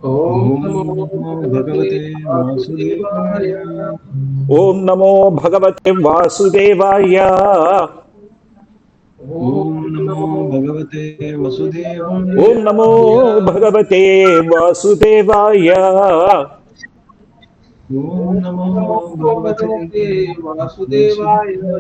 Om Namo Bhagavate Vasudevaya. Om Namo Bhagavate Vasudevaya. Om Namo Bhagavate Om Namo Vasudevaya. Bhagavate Vasudevaya. Om Namo Bhagavate Vasudevaya.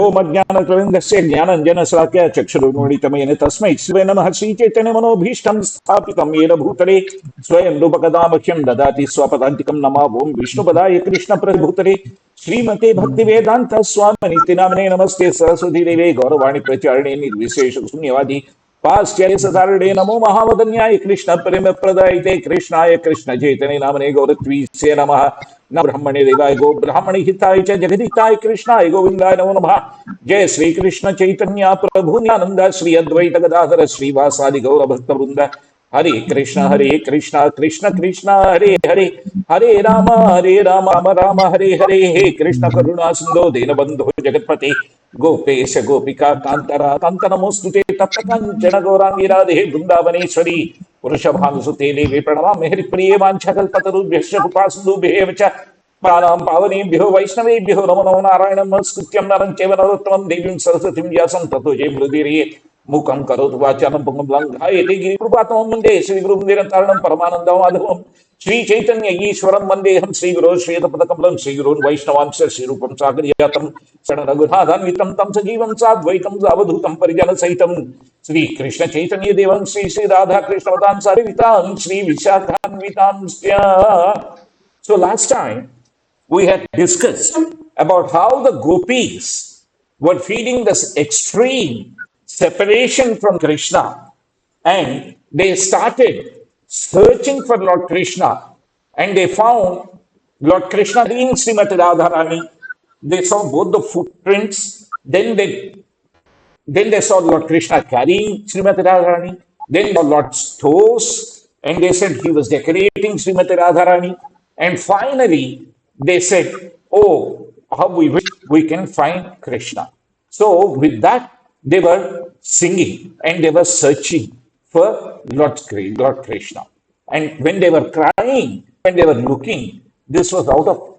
Om Ajnanatarindasya Jnananjanasalakya Chakshurunmolitamena Tasmai Shrive Namaha Shri Chaitanya Manobhishtam Sthapitam Yena Bhutale Swayam Rupakadamakyam Dadati Swapadantikam Nama Om Vishnupadaya Krishna Prabhutale Srimate Bhaktivedanta Swaminiti Namane Namaste Saraswati Deve Gauravani Pracharine Nirvishesha Sunyavadi Pascharya Satarade Namo Mahavadanyaya Krishna Prema Pradayite Krishnaya Krishna Chaitanya Namane Gauratvi Se Namaha न ब्रह्मणे देवाय गो ब्राह्मणे हिताय च जगदिताय कृष्णाय गोविंदाय नमो नमः जय श्री कृष्ण चैतन्य प्रभु नित्यानंद श्री अद्वैत गदाधर श्रीवासादि गौर भक्त वृंद हरे कृष्ण कृष्ण कृष्ण हरे हरे हरे राम राम हरे हरे हे कृष्ण करुणा सिंधो दीनबंधो जगत्पते गोपेश गोपिका कांतरा कांत नमोस्तुते तप्त कांचन गौरांगी राधे वृंदावनेश्वरी वृषभानुसुते देवी प्रणमामि हरिप्रिये वाञ्छाकल्पतरुभ्यश्च कृपासिन्धुभ्येव च प्राणां पावनेभ्यो वैष्णवेभ्यो नमो नमो नारायणं नमस्कृत्यं नरं चैव नरोत्तमं देवीं सरस्वतीं व्यासं ततो जयमुदीरये मूकं करोतु वाचालं पुंगं लङ्घयते गिरिकृपातमं वन्दे श्रीगुरुं निरन्तरणं परमानन्दं माधवं श्रीचैतन्य ईश्वरं वन्देऽहं श्रीगुरो श्वेतपदकमलं श्रीगुरून् वैष्णवांश्च श्रीरूपं सागरजातं शरणरघुनाथान्वितं तं सजीवं साद्वैतं सावधूतं परिजनसहितं श्री कृष्ण चैतन्य देवं Shri Shri Radha Krishna सारितां Shri विशाखान्वितांश्च. So last time we had discussed about how the gopis were feeling this extreme separation from Krishna, and they started searching for Lord Krishna, and they found Lord Krishna in Srimati Radharani. They saw both the footprints, then they saw Lord Krishna carrying Srimati Radharani. Then they saw Lord's toes, and they said he was decorating Srimati Radharani. And finally, they said, "Oh, how we wish we can find Krishna." So, with that, they were singing and they were searching for Lord Krishna. And when they were crying, when they were looking, this was out of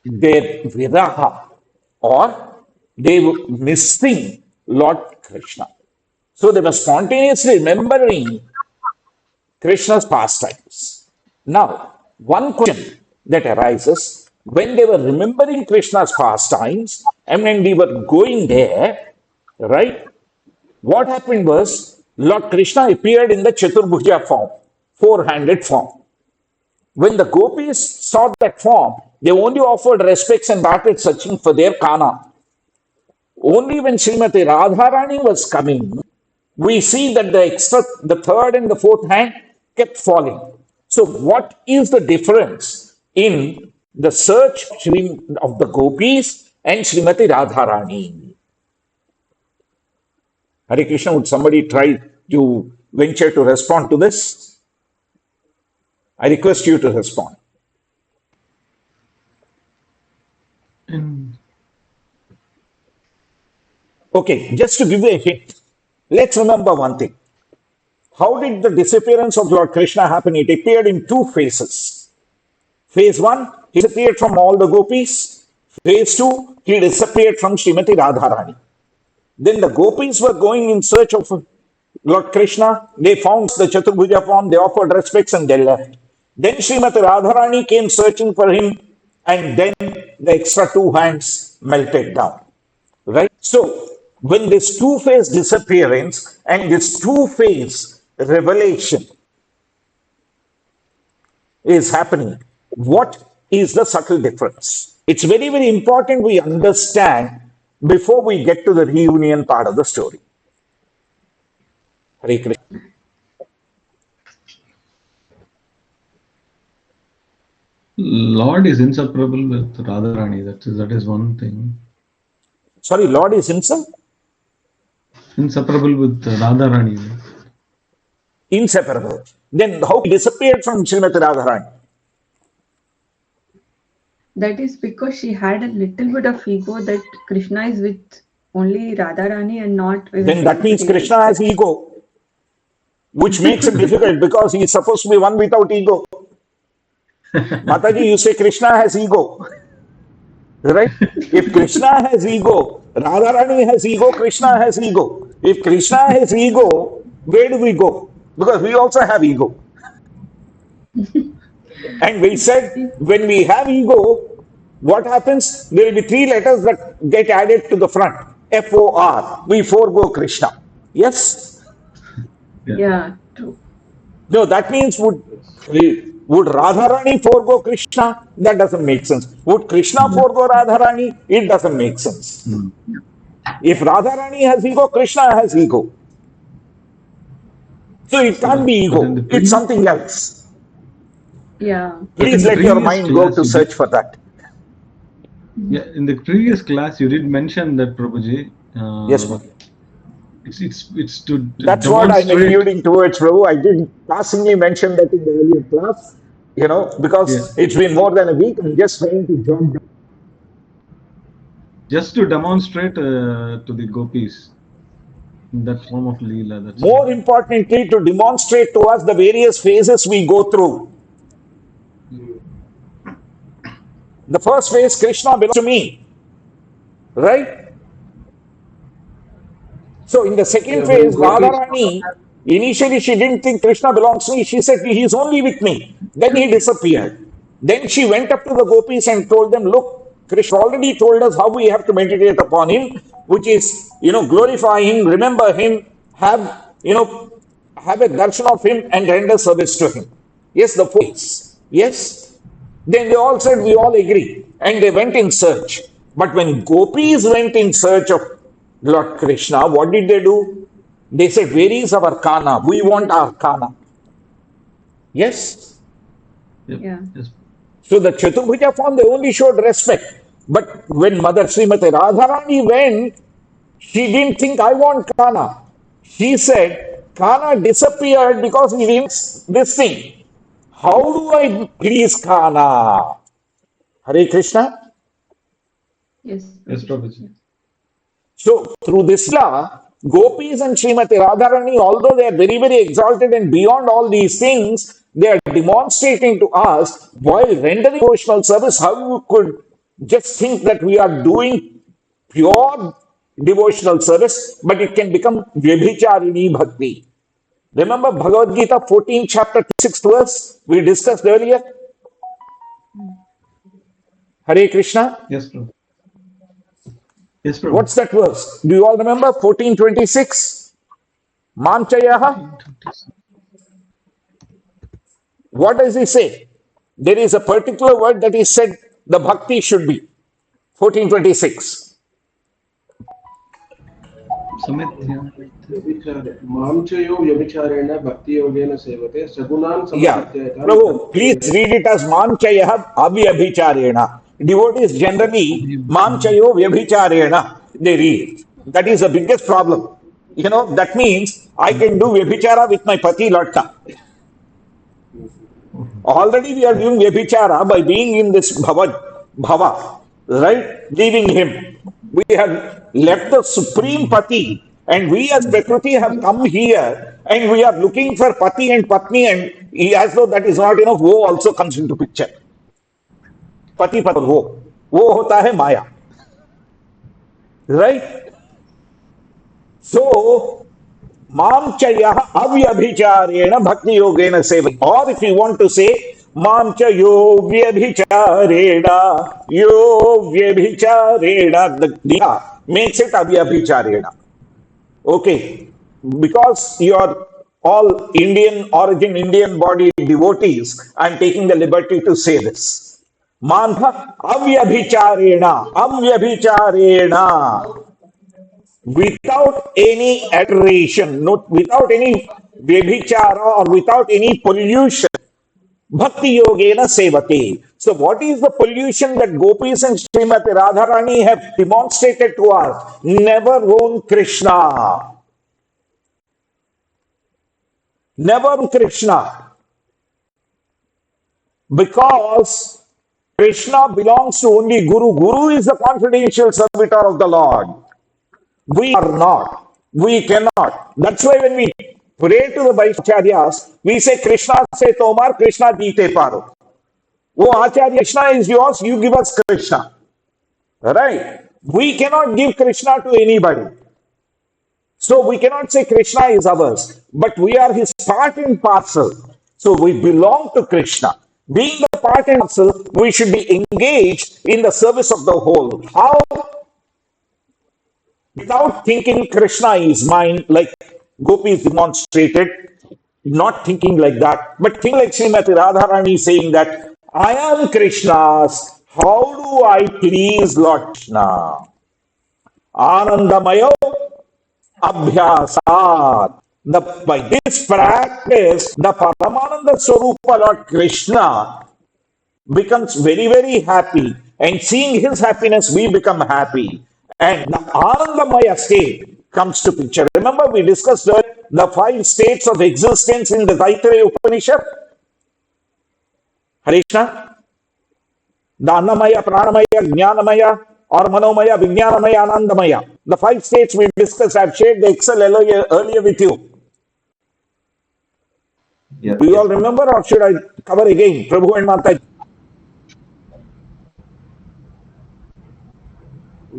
their viraha, or they were missing Lord Krishna. So they were spontaneously remembering Krishna's pastimes. Now, one question that arises when they were remembering Krishna's pastimes and when they were going there, right? What happened was Lord Krishna appeared in the Chaturbhuja form, four-handed form. When the gopis saw that form, they only offered respects and started searching for their kana. Only when Srimati Radharani was coming, we see that the third and the fourth hand kept falling. So, what is the difference in the search of the gopis and Srimati Radharani? Hare Krishna, would somebody try to venture to respond to this? I request you to respond. Okay, just to give you a hint, let's remember one thing. How did the disappearance of Lord Krishna happen? It appeared in two phases. Phase one, he disappeared from all the gopis. Phase two, he disappeared from Srimati Radharani. Then the gopis were going in search of Lord Krishna. They found the Chaturbhuja form, they offered respects, and they left. Then Srimati Radharani came searching for him, and then the extra two hands melted down. Right? So, when this two-phase disappearance and this two-phase revelation is happening, what is the subtle difference? It's very, very important we understand before we get to the reunion part of the story. Hare Krishna. Lord is inseparable with Radharani. That is one thing. Sorry, Lord is himself? Inseparable with Radharani. Inseparable. Then how he disappeared from Srimati Radharani? That is because she had a little bit of ego that Krishna is with only Radharani and not with Then that means everybody else. Krishna has ego. which makes it difficult because he is supposed to be one without ego. Mataji, you say Krishna has ego, right? If Krishna has ego, Radharani has ego, Krishna has ego. If Krishna has ego, where do we go? Because we also have ego. And we said, when we have ego, what happens? There will be three letters that get added to the front. F-O-R. We forego Krishna. Yes? Yeah, true. No, that means would Radharani forego Krishna? That doesn't make sense. Would Krishna forego Radharani? It doesn't make sense. If Radharani has ego, Krishna has ego. So it can't be ego. It's something else. Yeah. Please let your mind go to search for that. Yeah, in the previous class, you did mention that, Prabhuji. Yes, ma'am. It's to That's what I'm alluding towards, Prabhu. I didn't passingly mention that in the earlier class, because it's been more than a week. I'm just trying to jump down. Just to demonstrate to the gopis that form of Leela. That's more importantly, to demonstrate to us the various phases we go through. The first phase, Krishna belongs to me, right? So in the second phase, Radharani, initially she didn't think Krishna belongs to me. She said, he's only with me. Then he disappeared. Then she went up to the gopis and told them, look, Krishna already told us how we have to meditate upon him, which is, glorify him, remember him, have a darshan of him and render service to him. Yes, the phase. Yes. Then they all said, we all agree. And they went in search. But when gopis went in search of Lord Krishna, what did they do? They said, where is our Kana? We want our Kana. Yes? Yeah. Yes. So the Chaturbhuja form, they only showed respect. But when Mother Srimati Radharani went, she didn't think, I want Kana. She said, Kana disappeared because he didn't this thing. How do I please Kana? Hare Krishna? Yes. Yes, Prabhuji. So through this law, gopis and Srimati Radharani, although they are very, very exalted and beyond all these things, they are demonstrating to us while rendering devotional service how you could just think that we are doing pure devotional service, but it can become Vyabhicharini Bhakti. Remember Bhagavad Gita 14 chapter 6th verse we discussed earlier? Hare Krishna? Yes, Prabhu. Yes, Prabhu. What's that verse? Do you all remember? 14:26. Mamchayaha. What does he say? There is a particular word that he said the bhakti should be. 14:26. Mamchayo vyabhicharena bhakti yogena sevate sagunan Yeah. Prabhu, please read it as Mamchayaha avyabhicharena. Devotees generally Mamchayo vyabhicharena they read. That is the biggest problem. That means I can do vyabhichara with my pati latta. Already we are doing vyabhichara by being in this bhava, right? Leaving him. We have left the supreme pati and we as Prakriti have come here and we are looking for pati and patni and as though that is not enough, wo also comes into picture. Pati pati wo hota hai maya. Right? So, Mamchaya avyabhicharena bhakti yogena seva. Or if you want to say, Mamchayo vyabhicharena, yo vyabhicharena, the diha makes it avyabhicharena. Okay. Because you are all Indian origin, Indian body devotees, I am taking the liberty to say this. Mantha avyabhicharena, avyabhicharena. Without any alteration, without any vyabhichara or without any pollution, bhakti yogena sevate. So what is the pollution that gopis and Srimati Radharani have demonstrated to us? Never own Krishna. Never own Krishna. Because Krishna belongs to only Guru. Guru is the confidential servitor of the Lord. We are not. We cannot. That's why when we pray to the Vaishacharyas, we say Krishna se tomar, Krishna dite paro. Oh Acharya, Krishna is yours, you give us Krishna. Right? We cannot give Krishna to anybody. So we cannot say Krishna is ours, but we are his part and parcel. So we belong to Krishna. Being the part and parcel, we should be engaged in the service of the whole. How? Without thinking Krishna is mine, like gopis demonstrated, not thinking like that, but think like Srimati Radharani saying that I am Krishna's. How do I please Lord Krishna? Anandamayo Abhyasat. By this practice, the Paramananda Swarupa Lord Krishna becomes very, very happy. And seeing his happiness, we become happy. And the Anandamaya state comes to picture. Remember, we discussed the 5 states of existence in the Taittiriya Upanishad? Hare Krishna? The Annamaya, Pranamaya, Jnanamaya, or Manomaya, Vijnanamaya, Anandamaya. The 5 states we discussed, I've shared the Excel earlier with you. Yeah. Do you all remember, or should I cover again? Prabhu and Mataji.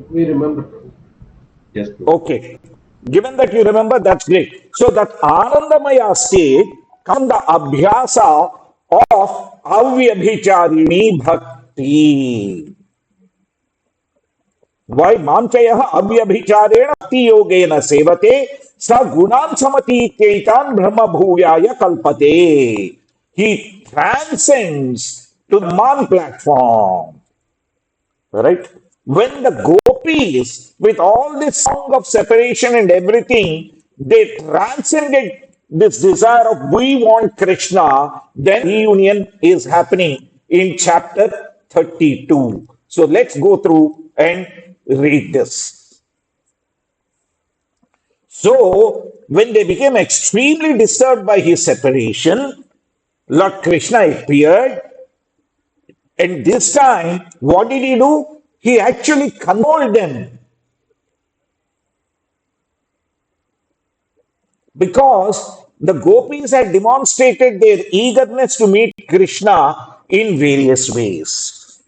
We remember. Yes, Prabhu. Okay. Given that you remember, that's great. So that Anandamaya state comes the Abhyasa of Avyabhicharini Bhakti. Why Mamchaya Avyabhicharena Bhakti Yogena Sevate Sa Gunan Samatitaitan Brahma Bhuyaya Kalpate. He transcends to the man platform. Right? When the gopis, with all this song of separation and everything, they transcended this desire of we want Krishna, then reunion is happening in chapter 32. So let's go through and read this. So, when they became extremely disturbed by his separation, Lord Krishna appeared, and this time, what did he do? He actually consoled them. Because the gopis had demonstrated their eagerness to meet Krishna in various ways.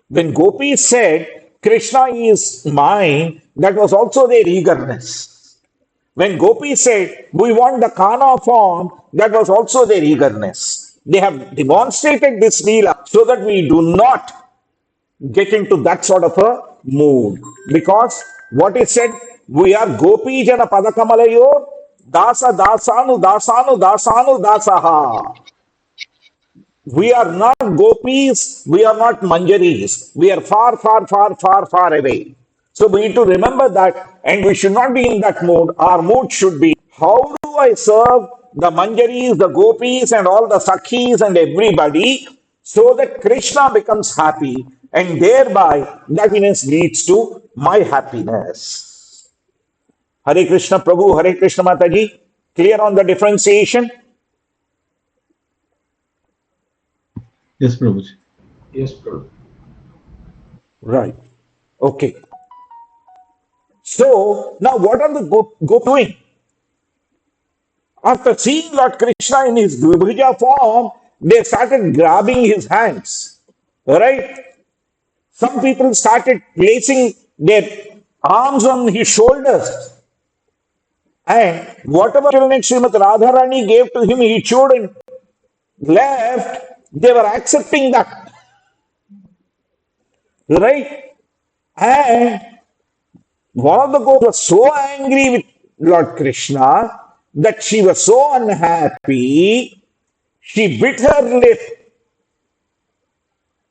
When gopis said, Krishna is mine, that was also their eagerness. When gopis said, we want the Kana form, that was also their eagerness. They have demonstrated this Leela so that we do not get into that sort of a mood. Because what is said, we are Gopi Jana Padakamalayor, Dasa Dasanu Dasanu Dasanu Dasaha. We are not gopis, we are not manjaris. We are far, far, far, far, far away. So we need to remember that, and we should not be in that mood. Our mood should be, how do I serve the manjaris, the gopis, and all the sakhis and everybody so that Krishna becomes happy, and thereby that happiness leads to my happiness. Hare Krishna Prabhu, Hare Krishna Mataji. Clear on the differentiation? Yes, Prabhuji. Yes, Prabhu. Right. Okay. So, now what are the gopis doing? After seeing Lord Krishna in his Dvibhuja form, they started grabbing his hands. Right? Some people started placing their arms on his shoulders. And whatever children Srimati Radharani gave to him, he chewed and left. They were accepting that. Right? And one of the gopis was so angry with Lord Krishna that she was so unhappy, she bit her lip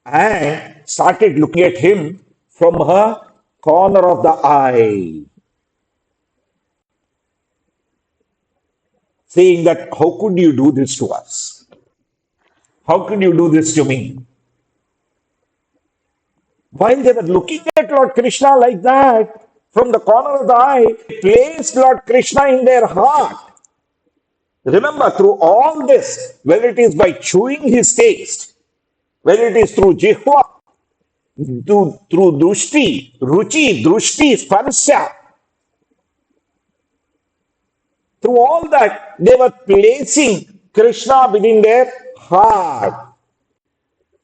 and started looking at him from her corner of the eye, saying that, how could you do this to us? How could you do this to me? While they were looking at Lord Krishna like that, from the corner of the eye, they placed Lord Krishna in their heart. Remember, through all this, whether it is by chewing his taste, whether it is through jihva, through drushti, ruchi, drushti, sparsha, through all that, they were placing Krishna within their heart.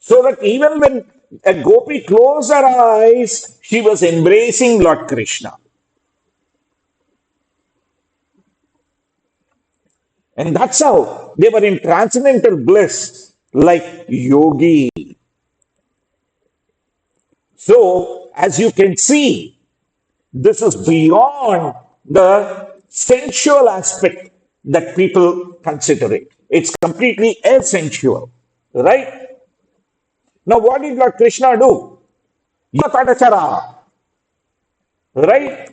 So that even when a gopi closed her eyes, she was embracing Lord Krishna. And that's how they were in transcendental bliss, like yogi. So, as you can see, this is beyond the sensual aspect that people consider it. It's completely essential, right? Now, what did Lord Krishna do? Yatatachara, right?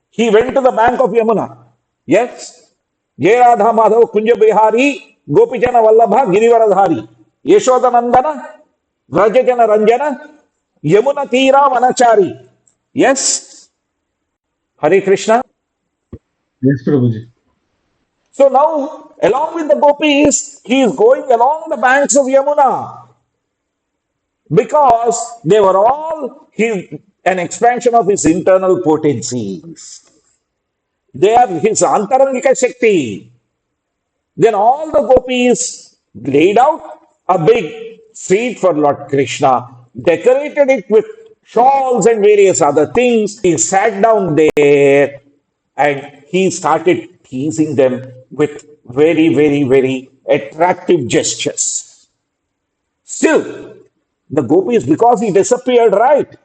He went to the bank of Yamuna. Yes? Jai Radha Madhav Kunja Bihari Gopijana Vallabha Girivaradhari Yeshodanandana Vrajajana Ranjana Yamuna Tira Vanachari. Yes? Hare Krishna. Yes, Prabhuji. So now, along with the gopis, he is going along the banks of Yamuna because they were all an expansion of his internal potencies. They are his antarangika shakti. Then all the gopis laid out a big seat for Lord Krishna, decorated it with shawls and various other things. He sat down there and he started teasing them with very, very, very attractive gestures. Still, the gopis, because he disappeared, right?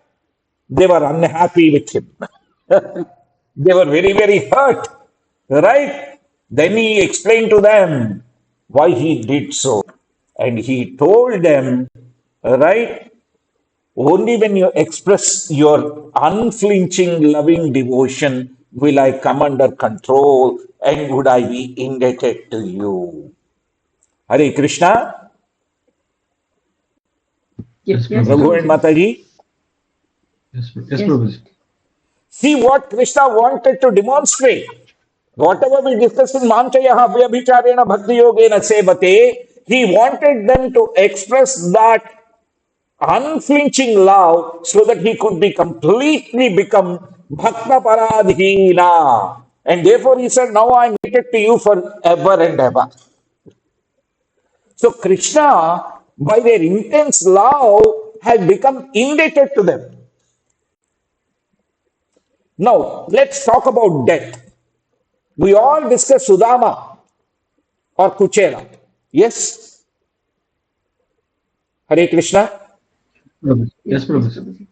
They were unhappy with him. They were very, very hurt, right? Then he explained to them why he did so. And he told them, right? Only when you express your unflinching, loving devotion will I come under control and would I be indebted to you. Hare Krishna, Yes, Yes, Prabhuji. Raghu and Prabhuji. Mataji. Yes, Yes, Prabhuji. See what Krishna wanted to demonstrate. Whatever we discussed in Manchayaha Vyabhicharena Bhakti Yogena Sevate, he wanted them to express that unflinching love so that he could be completely become Bhakta Paradhina. And therefore he said, now I am indebted to you forever and ever. So Krishna, by their intense love, had become indebted to them. Now, let's talk about death. We all discuss Sudama or Kuchela. Yes? Hare Krishna. Prabhuji. Yes, yes, yes, Prabhuji. Prabhuji.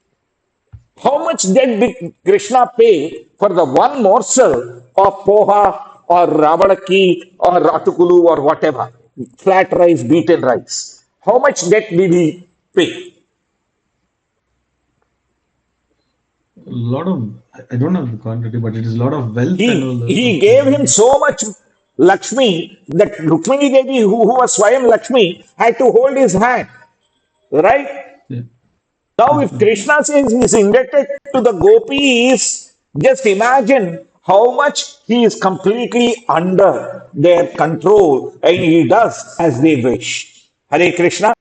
How much debt did Krishna pay for the one morsel of poha or rabadaki or ratukulu or whatever? Flat rice, beaten rice. How much debt did he pay? A lot of, I don't know the quantity, but it is a lot of wealth and all He those gave him things. so much Lakshmi that Rukmini Devi, who was Swayam Lakshmi, had to hold his hand. Right? Yeah. Now, Yes, if Prabhuji. Krishna says he is indebted to the gopis, just imagine how much he is completely under their control and he does as they wish. Hare Krishna?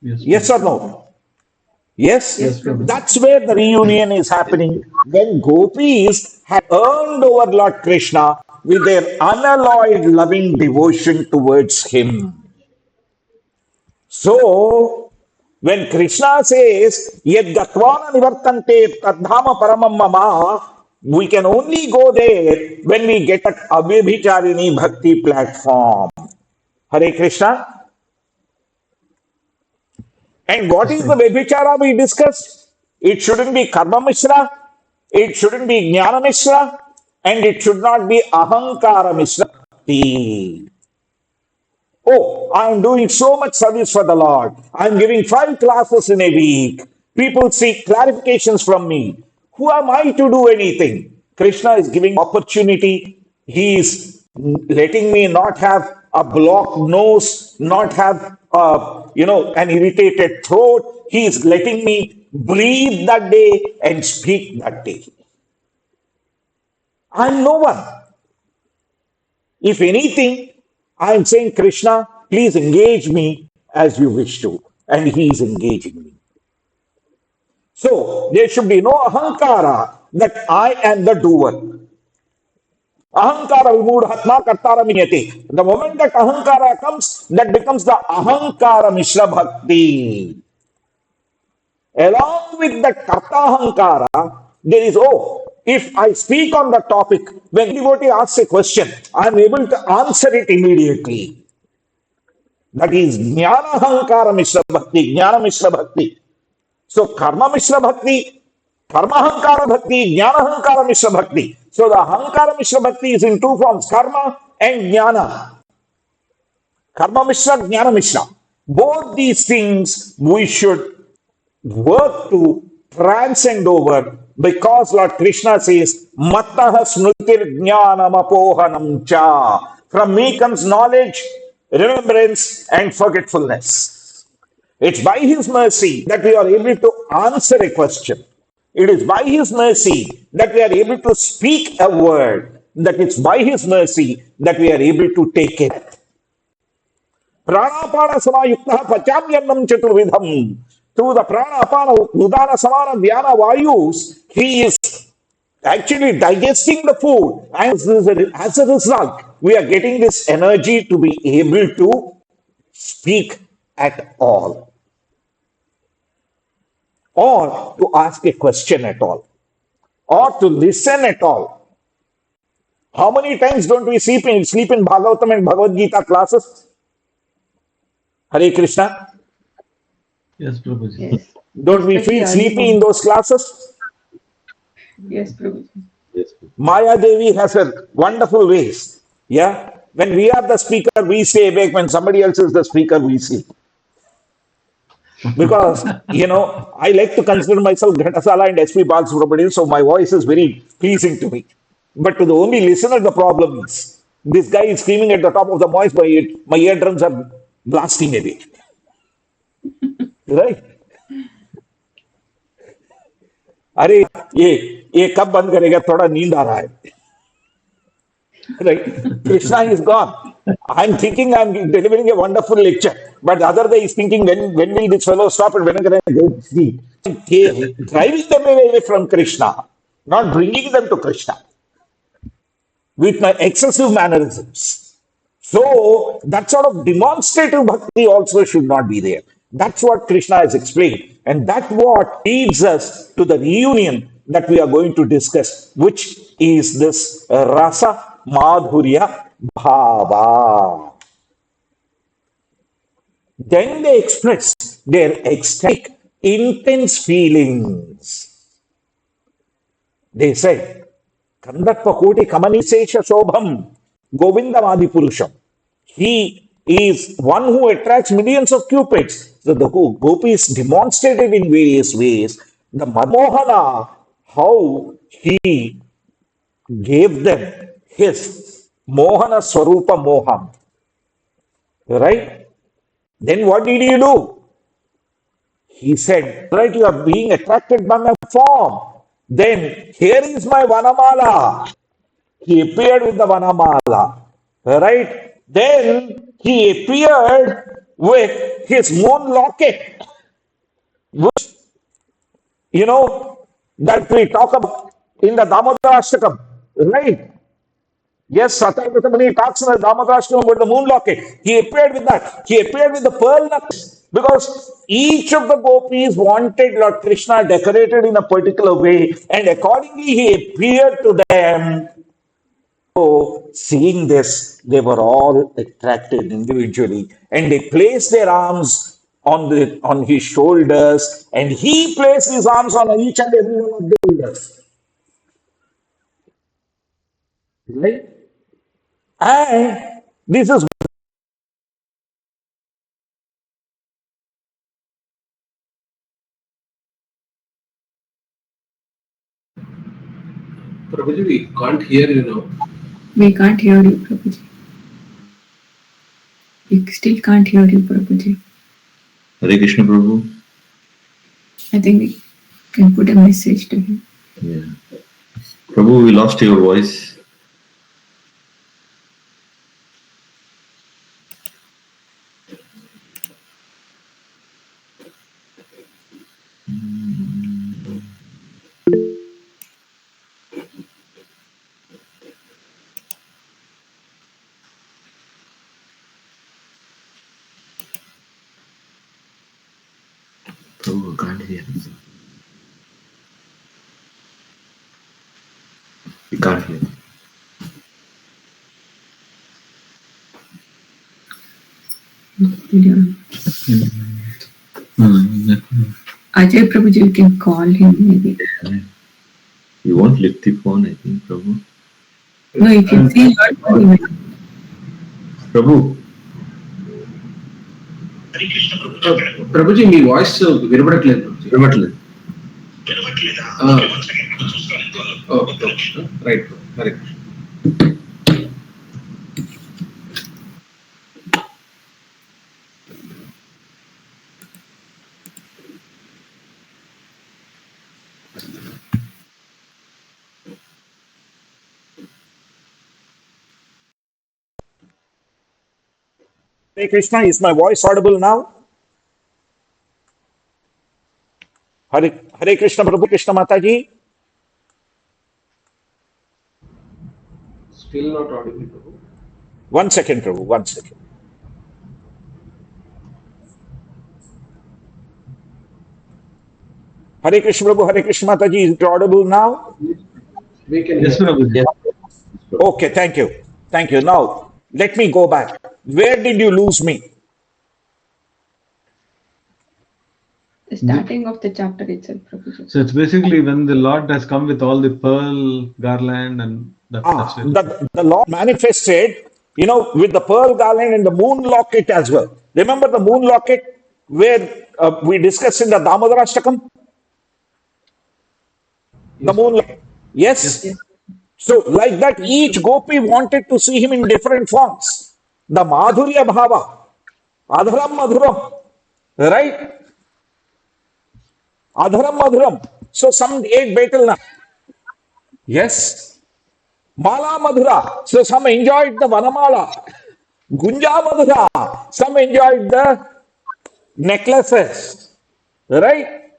Yes, Yes or Prabhuji. no? Yes? Yes, Yes, Prabhuji. Prabhuji. That's where the reunion is happening when gopis have earned over Lord Krishna with their unalloyed loving devotion towards him. So, when Krishna says, Yed Gatvana Nivartante Tadhama Paramam Mama, we can only go there when we get at Abhibhicharini Bhakti platform. Hare Krishna. And what Yes, is the Prabhuji. Vibhichara we discussed? It shouldn't be Karma Mishra, it shouldn't be Jnana Mishra, and it should not be Ahankara Mishra. Oh, I'm doing so much service for the Lord. I'm giving 5 classes in a week. People seek clarifications from me. Who am I to do anything? Krishna is giving opportunity. He is letting me not have a blocked nose, not have an irritated throat. He is letting me breathe that day and speak that day. I'm no one. If anything, I'm saying, Krishna, please engage me as you wish to. And he is engaging me. So there should be no ahankara that I am the doer. Ahankara vimudhatma kartara miyate. The moment that ahankara comes, that becomes the ahankara mishra bhakti. Along with the karta ahankara, there is, oh, if I speak on the topic, when devotee asks a question, I am able to answer it immediately. That is jnana ahankara mishra bhakti, jnana mishra bhakti. So karma mishra bhakti, karma ahankara bhakti, jnana ahankara mishra bhakti. So the ahankara mishra bhakti is in two forms, karma and jnana. Karma mishra, jnana mishra. Both these things we should work to transcend over because Lord Krishna says, Mattaha snutir jnanam apohanam cha. From me comes knowledge, remembrance, and forgetfulness. It's by His mercy that we are able to answer a question. It is by His mercy that we are able to speak a word. That it's by His mercy that we are able to take it. Pranapana samayukta pachamyannam chaturvidham. Through the pranapana udana samana dhyana vayus, he is actually digesting the food. And as a result, we are getting this energy to be able to speak at all or to ask a question at all or to listen at all. How many times don't we sleep in Bhagavatam and Bhagavad Gita classes? Hare Krishna. Yes, Prabhuji. Yes. Don't we Especially feel early sleepy in morning. those classes? Yes, Prabhuji. Yes. Maya Devi has a wonderful ways. Yeah. When we are the speaker, we stay awake. When somebody else is the speaker, we sleep. Because, I like to consider myself Ghatasala and SP Balasubramanian, so my voice is very pleasing to me. But to the only listener, the problem is this guy is screaming at the top of the voice, my eardrums are blasting away. Right? अरे ये कब बंद करेगा थोड़ा नींद आ रहा है right Krishna is gone I'm thinking I'm delivering a wonderful lecture but the other guy is thinking when will this fellow stop and when can I go to sleep driving them away from Krishna not bringing them to Krishna with my excessive mannerisms. So that sort of demonstrative bhakti also should not be there. That's what Krishna has explained. And that's what leads us to the reunion that we are going to discuss, which is this Rasa Madhurya Bhava. Then they express their ecstatic, intense feelings. They say, Kandatpakoti Kamanisesha Shobham Govindamadi Purusham. He is one who attracts millions of cupids. So the gopis demonstrated in various ways the Madmohana, how he gave them his Mohana Swarupa Moham. Right? Then what did he do? He said, right, you are being attracted by my form. Then here is my Vanamala. He appeared with the Vanamala. Right? Then he appeared with his moon locket, which, that we talk about in the Damodarashtakam. Right? Yes, Satarvatamani talks in the Damodarashtakam about the moon locket. He appeared with that. He appeared with the pearl necklace because each of the gopis wanted Lord Krishna decorated in a particular way, and accordingly he appeared to them. So, seeing this, they were all attracted individually, and they placed their arms on his shoulders, and he placed his arms on each and every one of the shoulders. Right? And this is Prabhuji, we can't hear you now. We can't hear you, Prabhuji. We still can't hear you, Prabhuji. Hare Krishna, Prabhu. I think we can put a message to him. Yeah. Prabhu, we lost your voice. Prabhu, can't hear. We can't hear. Video. Ajay Prabhuji, you can call him maybe. You won't lift the phone, I think, Prabhu. No, if you see your Prabhu. Prabhuji మీ voice వినబడట్లేదు. వినబడట్లేదు. Right, Hare Krishna. Hare Krishna, is my voice audible now? Hare Krishna, Prabhu Krishna Mataji. Still not audible, Prabhu. One second, Prabhu, one second. Hare Krishna, Prabhu, Hare Krishna Mataji, is it audible now? We can Yes, hear. Prabhu. Yes. Okay, thank you. Thank you. Now, let me go back. Where did you lose me? the starting of the chapter itself, Prabhuji. So it's basically when the Lord has come with all the pearl garland and that's it. The Lord manifested, with the pearl garland and the moon locket as well. Remember the moon locket where we discussed in the Damodarashtakam? The moon locket. Yes? So, like that, each gopi wanted to see him in different forms. The Madhurya Bhava, Adharam Madhuram, right? Adharam Madhuram. So, some ate betel nut. Yes. Mala Madhura. So, some enjoyed the Vanamala. Gunja Madhura. Some enjoyed the necklaces. Right?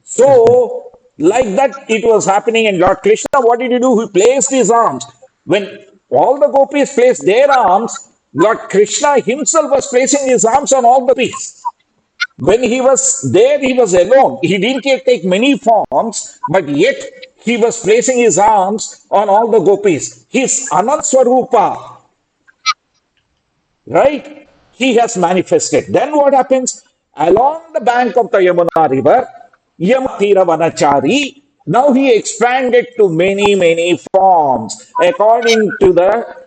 So, like that, it was happening. And Lord Krishna, what did he do? He placed his arms. When all the gopis placed their arms, Lord Krishna himself was placing his arms on all the gopis. When he was there, he was alone. He didn't take many forms, but yet he was placing his arms on all the gopis. His Anant Swarupa, right? He has manifested. Then what happens? Along the bank of the Yamuna river, Yamatira Vanachari, now he expanded to many, many forms according to the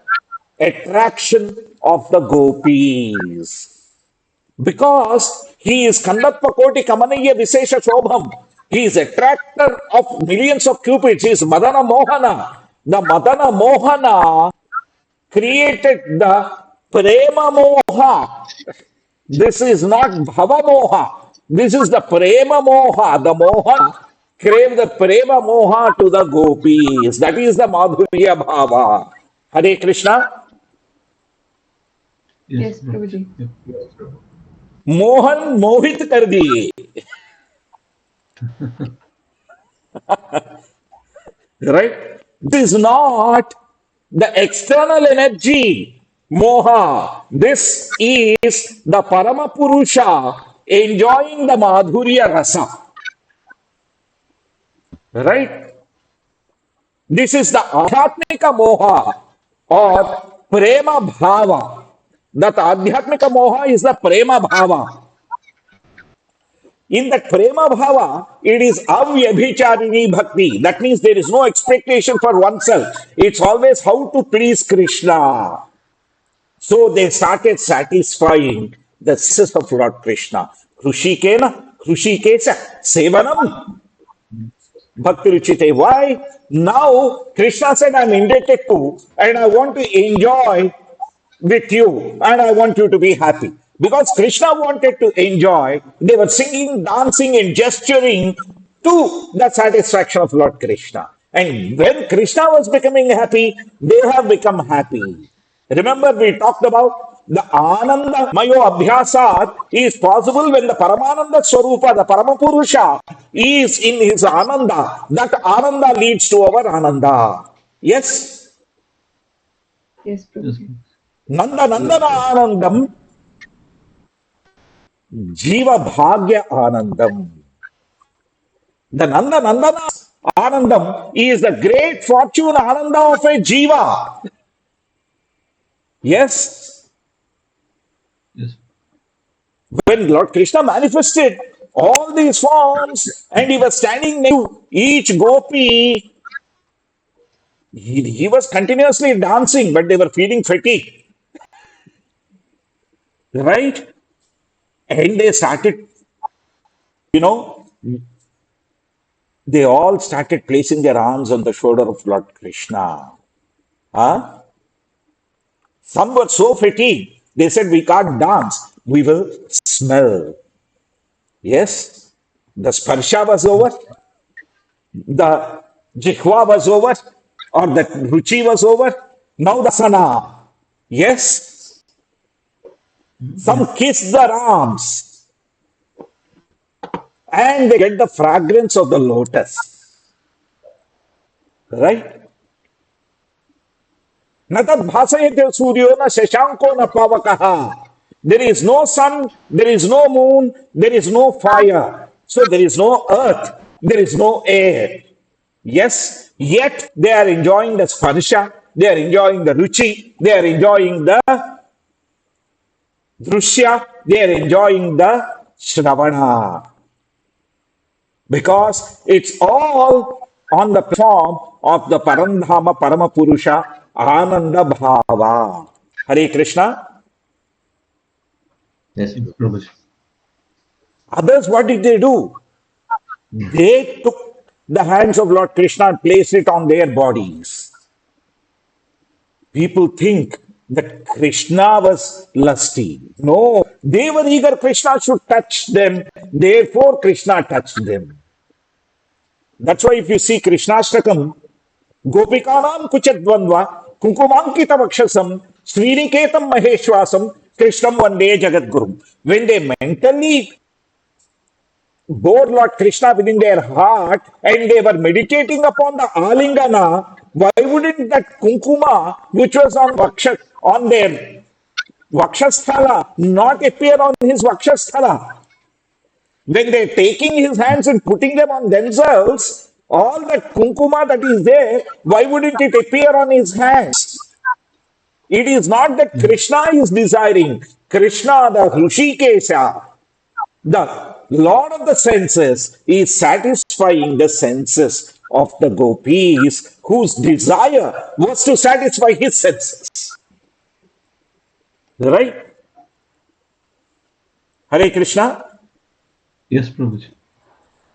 attraction of the gopis. Because he is Kandappa Koti Kamanaya Visesha Shobham. He is attractor of millions of cupids. He is Madana Mohana. The Madana Mohana created the Prema Moha. This is not Bhava Moha. This is the Prema Moha. The Moha crave the Prema Moha to the gopis. That is the Madhurya Bhava. Hare Krishna. Yes, Prabhuji. Yes, Prabhu. Mohan मोहित कर दिए. Right? This is not the external energy moha. This is the Parama Purusha enjoying the Madhurya Rasa. Right? This is the Adhyatmika Moha or Prema Bhava. That Adhyatmika Moha is the Prema Bhava. In that Prema Bhava, it is avyabhicharini bhakti. That means there is no expectation for oneself. It's always how to please Krishna. So they started satisfying the sense of Lord Krishna. Krushikena, Krushikesa, Sevanam, Bhakti Ruchite. Why? Now Krishna said, I'm indebted to, and I want to enjoy with you, and I want you to be happy. Because Krishna wanted to enjoy, they were singing, dancing, and gesturing to the satisfaction of Lord Krishna. And when Krishna was becoming happy, they have become happy. Remember, we talked about the Ananda Mayo Abhyasat is possible when the Paramananda Swarupa, the Paramapurusha, is in his Ananda. That Ananda leads to our Ananda. Yes? Yes, Prabhuji. Nanda Nandana Anandam. Jiva Bhagya Anandam. The Nanda Nandana Anandam is the great fortune Ananda of a Jiva. Yes, Yes. when Lord Krishna manifested all these forms and he was standing next to each gopi, he was continuously dancing, but they were feeling fatigue, right? And they started, you know, they all started placing their arms on the shoulder of Lord Krishna. Huh? Some were so fatigued, they said, we can't dance, we will smell. Yes, the sparsha was over, the jihva was over, or the ruchi was over. Now the sana. Yes, Yeah. some kiss their arms and they get the fragrance of the lotus. Right? न तद् भासयते सूर्यो न शशांको न पावकः. There is no sun, there is no moon, there is no fire. So there is no earth, there is no air. Yes, yet they are enjoying the sparsha, they are enjoying the ruchi, they are enjoying the drushya, they are enjoying the shravana. Because it's all on the platform of the Parandhama Paramapurusha Ananda Bhava. Hare Krishna. Yes, Yes, Prabhuji. Others, what did they do? They took the hands of Lord Krishna and placed it on their bodies. People think that Krishna was lusty. No, they were eager Krishna should touch them. Therefore, Krishna touched them. That's why if you see Krishnashtakam, Gopikanam Kuchadvandva, Kunkumankita Vakshasam, Sriniketam Maheshwasam, Krishnam Vande Jagadgurum. When they mentally bore Lord Krishna within their heart and they were meditating upon the Alingana, why wouldn't that Kunkuma, which was on their Vakshasthala, not appear on his Vakshasthala? When they're taking his hands and putting them on themselves, all that kunkuma that is there, why wouldn't it appear on his hands? It is not that Krishna is desiring. Krishna, the Hrishikesha, the Lord of the senses, is satisfying the senses of the gopis whose desire was to satisfy his senses. Right? Hare Krishna. Yes, Prabhuji.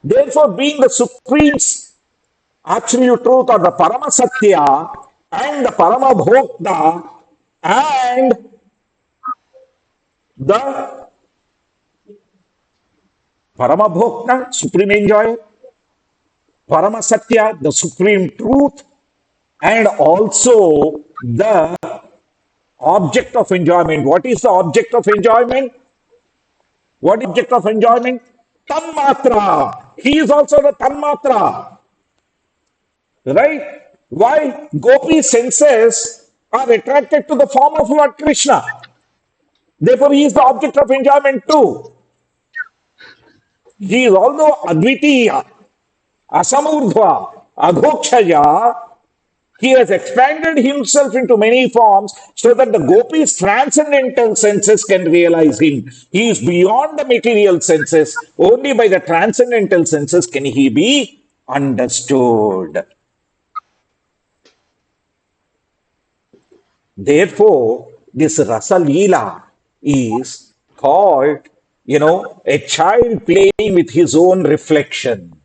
Therefore, being the supreme absolute truth or the Parama Satya and the Parama Bhokta and the Parama Bhokta, supreme enjoyer, Parama Satya, the supreme truth, and also the object of enjoyment. What is the object of enjoyment? What is the object of enjoyment? Tanmatra. He is also the Tanmatra. Right? Why? Gopi senses are attracted to the form of Lord Krishna. Therefore, he is the object of enjoyment too. He is although Advitiya, Asamurdhva, Adhokshaya, he has expanded himself into many forms so that the gopis' transcendental senses can realize him. He is beyond the material senses. Only by the transcendental senses can he be understood. Therefore, this Rasa Leela is called, a child playing with his own reflection.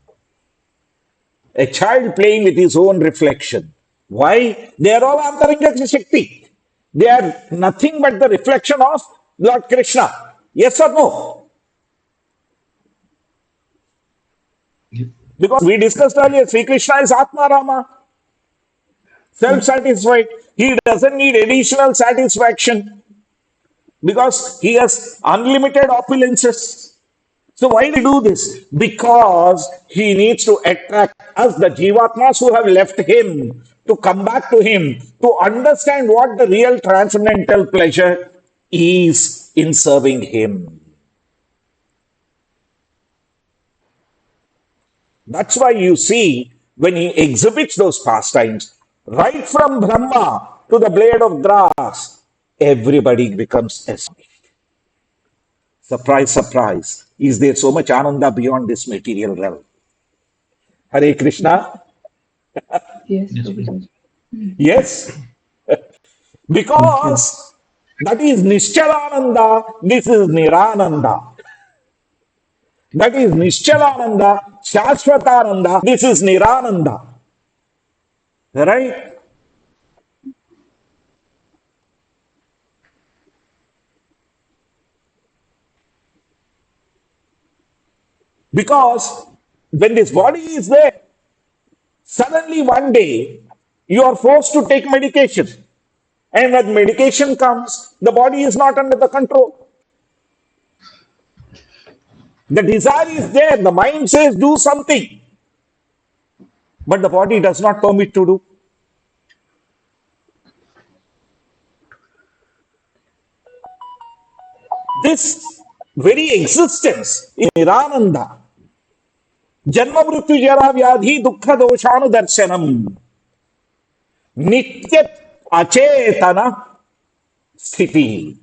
A child playing with his own reflection. Why? They are all Antaringa Shakti. They are nothing but the reflection of Lord Krishna. Yes or no? Because we discussed earlier, Sri Krishna is Atma Rama, self-satisfied. He doesn't need additional satisfaction because he has unlimited opulences. So why did he do this? Because he needs to attract us, the Jivatmas who have left him, to come back to him, to understand what the real transcendental pleasure is in serving him. That's why you see when he exhibits those pastimes, right from Brahma to the blade of grass, everybody becomes astonished. Surprise, surprise. Is there so much ananda beyond this material realm? Hare Krishna? Yes, Yes, Prabhu. Prabhuji. Yes, Thank you. because that is Nishchalananda, this is Nirananda. That is Nishchalananda, Shashvatananda, this is Nirananda. Right? Because when this body is there, suddenly one day you are forced to take medication. And when medication comes, the body is not under the control. The desire is there, the mind says do something, but the body does not permit to do. This very existence is Nirananda. Janma mrityu jara vyadhi dukkha doshanu darshanam. Nitya achetana sthiti.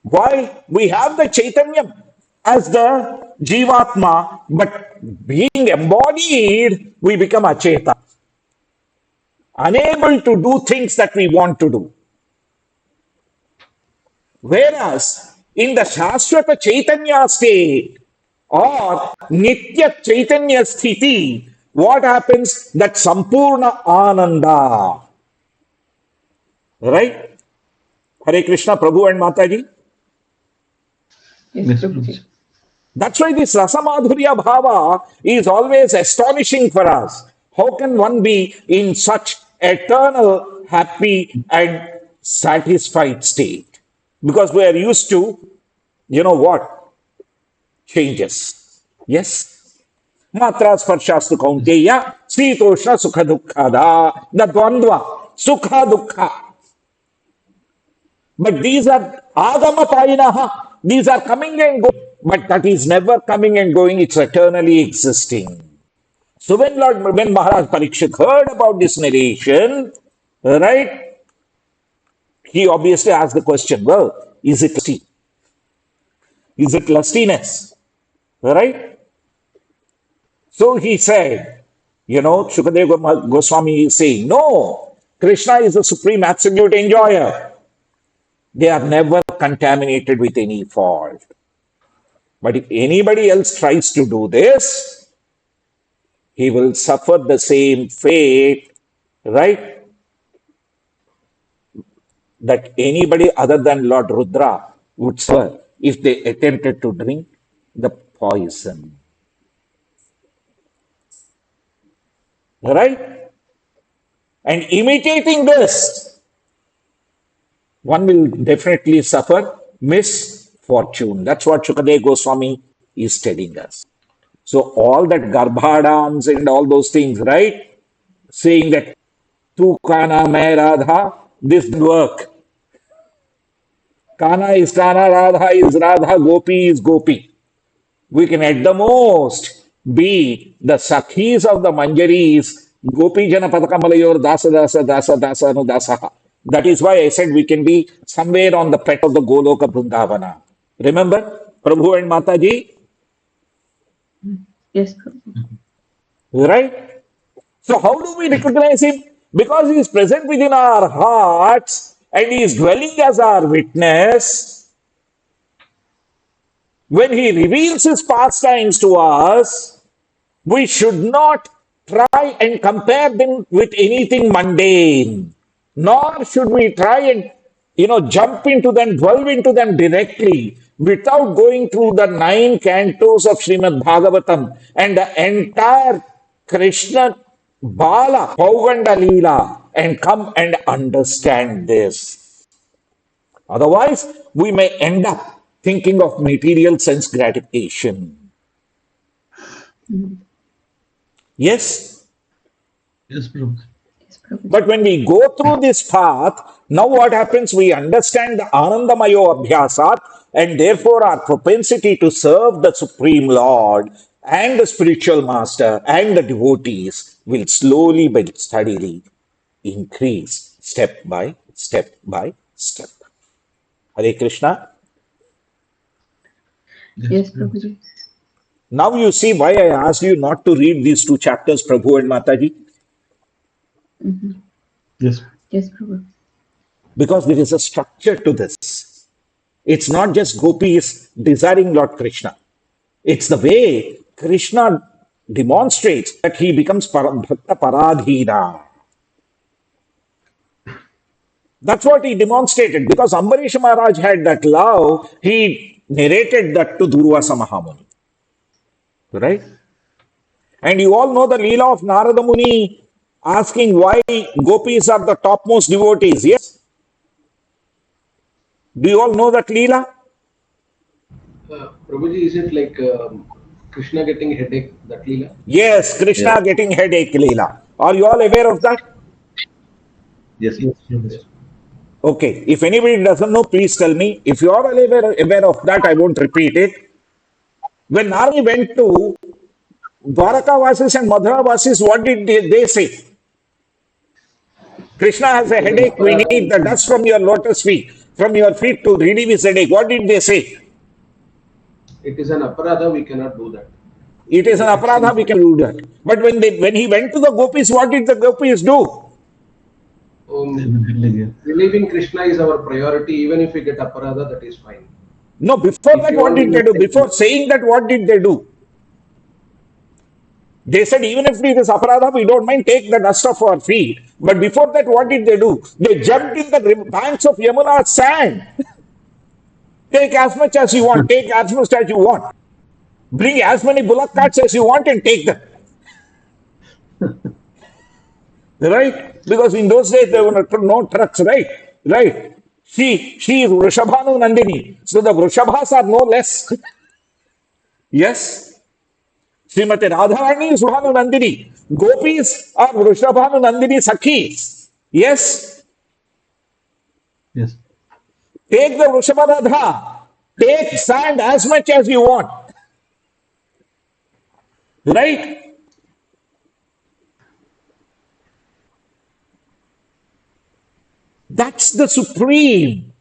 Why? We have the Chaitanya as the Jivatma, but being embodied, we become Acheta. Unable to do things that we want to do. Whereas in the Shashwata Chaitanya state or Nitya Chaitanya Sthiti, what happens? That Sampurna Ananda. Right? Hare Krishna, Prabhu and Mataji. Yes, Yes, Prabhuji. Prabhuji. That's why this Rasa Madhurya Bhava is always astonishing for us. How can one be in such eternal, happy, and satisfied state? Because we are used to, you know what? Changes. Yes? Matra sparshastu kaunteya, sitoshna sukha dukkhada, the dvandva, sukha dukkha. But these are agama. These are coming and going. But that is never coming and going. It's eternally existing. So when Maharaj Parikshit heard about this narration, right, he obviously asked the question, well, is it lusty? Is it lustiness? Right? So he said, Shukadeva Goswami is saying, no, Krishna is the supreme absolute enjoyer. They are never contaminated with any fault. But if anybody else tries to do this, he will suffer the same fate, right? That anybody other than Lord Rudra would suffer if they attempted to drink the poison. Right? And imitating this, one will definitely suffer misfortune. That's what Shukadeva Goswami is telling us. So all that garbhadams and all those things, right? Saying that tu kana mai radha, this doesn't work. Kana is kana, radha is radha, gopi is gopi. We can at the most be the sakhis of the manjaris, gopi jana patakamalayur dasa dasa dasa dasa anu dasaha. That is why I said we can be somewhere on the pet of the Goloka Vrindavana. Remember, Prabhu and Mataji? Yes, Prabhuji. Right? So how do we recognize him? Because he is present within our hearts and he is dwelling as our witness. When he reveals his pastimes to us, we should not try and compare them with anything mundane. Nor should we try and, jump into them, delve into them directly without going through the 9 cantos of Srimad Bhagavatam and the entire Krishna Bala, Pauganda Leela, and come and understand this. Otherwise, we may end up thinking of material sense gratification. Yes? Yes, Prabhuji. Yes, Prabhuji. But when we go through this path, now what happens? We understand the Anandamayo Abhyasat and therefore our propensity to serve the Supreme Lord and the spiritual master and the devotees will slowly but steadily increase step by step by step. Hare Krishna. Yes, Prabhuji. Now you see why I asked you not to read these two chapters, Prabhu and Mataji. Yes. Yes, Prabhu. Because there is a structure to this. It's not just gopis desiring Lord Krishna. It's the way Krishna demonstrates that he becomes Bhakta Paradhina. That's what he demonstrated. Because Ambarish Maharaj had that love, he narrated that to Durvasa Mahamuni. Right? And you all know the Leela of Narada Muni asking why gopis are the topmost devotees. Yes? Do you all know that Leela? Prabhuji, is it like Krishna getting headache, that Leela? Yes, Krishna Yeah. getting headache Leela. Are you all aware of that? Yes. Yes. Okay. If anybody doesn't know, please tell me. If you are all aware of that, I won't repeat it. When Narada went to Dwaraka and Madhura what did they say? Krishna has a It is an headache. We need the aparadha. dust from your lotus feet, from your feet to relieve his headache. What did they say? It is an aparadha, we cannot do that. It is an It's aparadha, we sinful. can do that. But when he went to the gopis, what did the gopis do? Relieving Krishna is our priority. Even if we get aparadha, that is fine. No, before If that, you what want, we did they will do? take Before saying that, what did they do? They said, even if it is aparadha, we don't mind, take the dust off our feet. But before that, what did they do? They jumped in the banks of Yamuna's sand. Take as much as you want, take as much as you want. Bring as many bullock carts as you want and take them. Right? Because in those days there were no trucks, right? Right. She is Vrishabhanu Nandini. So the Vrishabhas are no less. Yes. Srimati Radharani is Vrishabhanu Nandini. Gopis are Vrishabhanu Nandini Sakhis. Yes. Yes. Take the Vrishabharadha. Take sand as much as you want. Right? That's the supreme.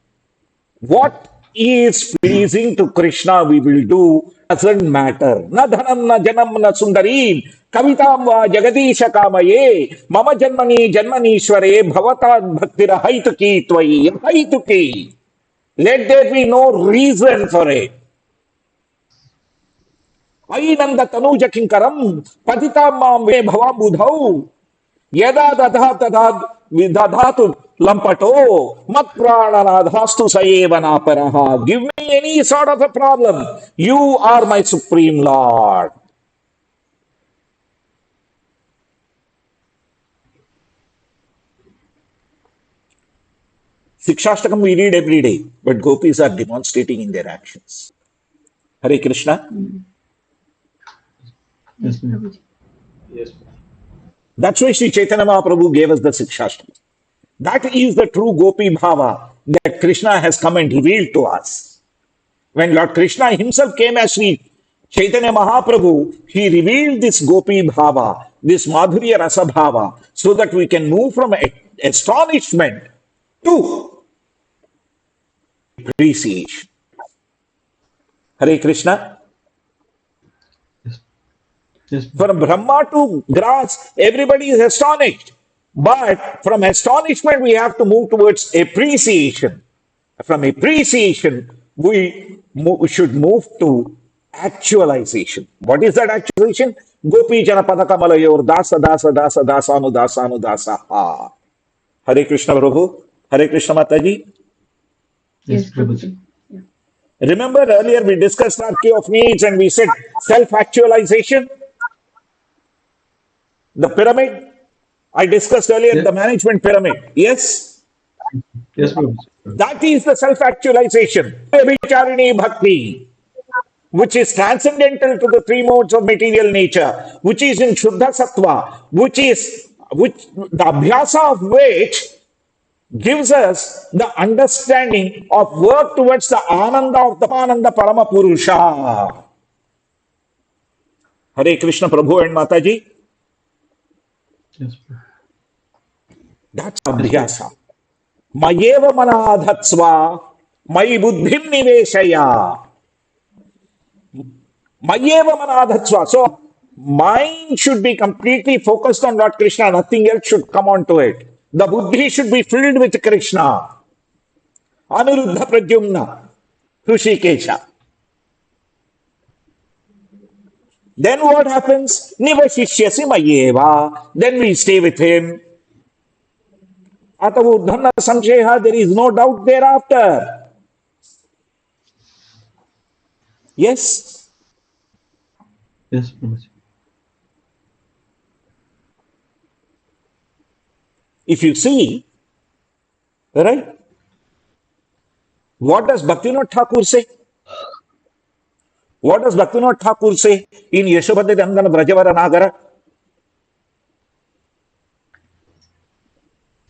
What is pleasing to Krishna we will do doesn't matter. Na dhanam na janam na sundarin kavitam va jagadisha kamaye mama janmani janmanishware bhavatad bhaktira haituki tvai haituki. Let there be no reason for it. Ainanda tanuja kinkaram patitam mam ve bhavabudhau yada dadha tadad vidadhatu lampato mat prananadhastu sayevanaparaha. Give me any sort of a problem. You are my supreme Lord. Sikshashtakam we read every day, but gopis are demonstrating in their actions. Hare Krishna. Yes, Prabhuji. Yes. That's why Sri Chaitanya Mahaprabhu gave us the Sikshashtakam. That is the true Gopi Bhava that Krishna has come and revealed to us. When Lord Krishna himself came as Sri Chaitanya Mahaprabhu, he revealed this Gopi Bhava, this Madhurya Rasa Bhava, so that we can move from astonishment to appreciation. Hare Krishna. Yes. From Brahma to grass, everybody is astonished. But from astonishment, we have to move towards appreciation. From appreciation, we should move to actualization. What is that actualization? Gopi jana padakamalayur dasa dasa dasa dasanu dasanu dasa ha. Hare Krishna Prabhu. Hare Krishna Mataji. Yes, Prabhuji. Prabhuji. Yeah. Remember earlier we discussed hierarchy of needs and we said self-actualization, the pyramid. I discussed earlier Yeah. the management pyramid. Yes? Yes, Prabhuji. That is the self-actualization. Abhicharini bhakti, which is transcendental to the three modes of material nature, which is in Shuddha Sattva, which the abhyasa of which gives us the understanding of work towards the Ananda of the Ananda Parama Purusha. Hare Krishna Prabhu and Mataji. Yes, Prabhu. That's Yes, Prabhu. abhyasa. Mayeva manadhatsva, mayi buddhim niveshaya. Mayeva manadhatsva. So, mind should be completely focused on Lord Krishna. Nothing else should come onto it. The buddhi should be filled with Krishna. Anuruddha pradyumna, Hrishikesha. Then what happens? Nivashishyasi mayeva. Then we stay with him. Atavuddhana samsheha. There is no doubt thereafter. Yes? Yes, Prabhu. If you see, right? What does Bhaktivinoda Thakur say? What does Bhaktivinoda Thakur say in Yashopada Dandana Vrajavara Nagara?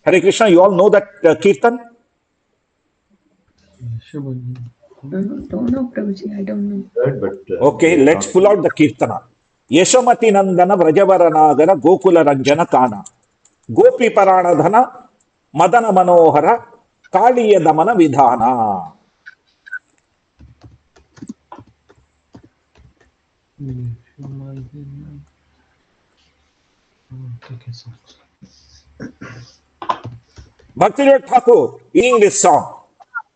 Hare Krishna, you all know that Kirtan? Don't know, Prabhuji. I don't know. Heard, but Okay, let's pull out the Kirtana. Yashomati Nandana Vrajavara Nagara Gokula Ranjana Kana. Gopi Paranadhana Madana Manohara Kaliya Damana Vidhana. Bhaktivinoda Thakur in this song.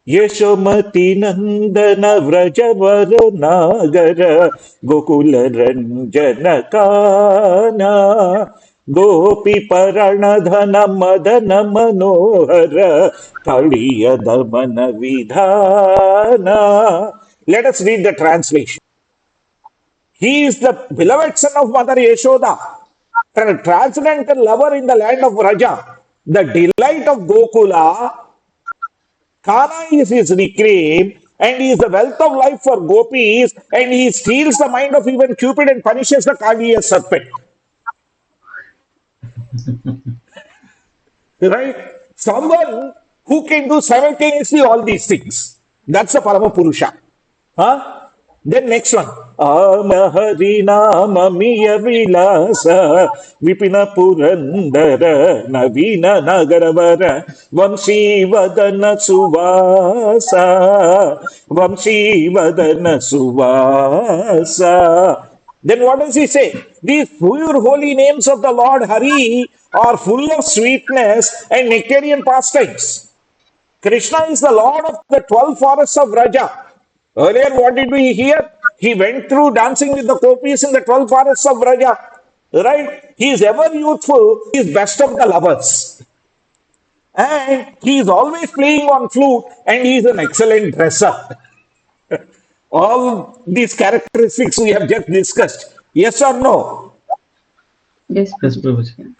Yashomati Nandana Vrajavara Nagara Gokula Ranjana Kana Gopi Paranadhana Madana Manohara Kaliya Damana Vidhana. Let us read the translation. He is the beloved son of Mother Yashoda, a transcendental lover in the land of Vraja, the delight of Gokula. Kana is his nickname, and he is the wealth of life for gopis, and he steals the mind of even Cupid and punishes the Kaliya serpent. Right? Someone who can do simultaneously all these things. That's the Parama Purusha. Huh? Then next one. Amaharina Miya Vilasa Vipina Purandara Navina Nagaravara Vamshi Vadana Suvasa Vamshi Vadana Suvasa. Then what does he say? These pure holy names of the Lord Hari are full of sweetness and nectarian pastimes. Krishna is the Lord of the 12 forests of Vraja. Earlier, what did we hear? He went through dancing with the gopis in the 12 forests of Vraja. Right? He is ever youthful. He is best of the lovers. And he is always playing on flute, and he is an excellent dresser. All these characteristics we have just discussed. Yes or no? Yes, Yes, Prabhuji. Prabhuji.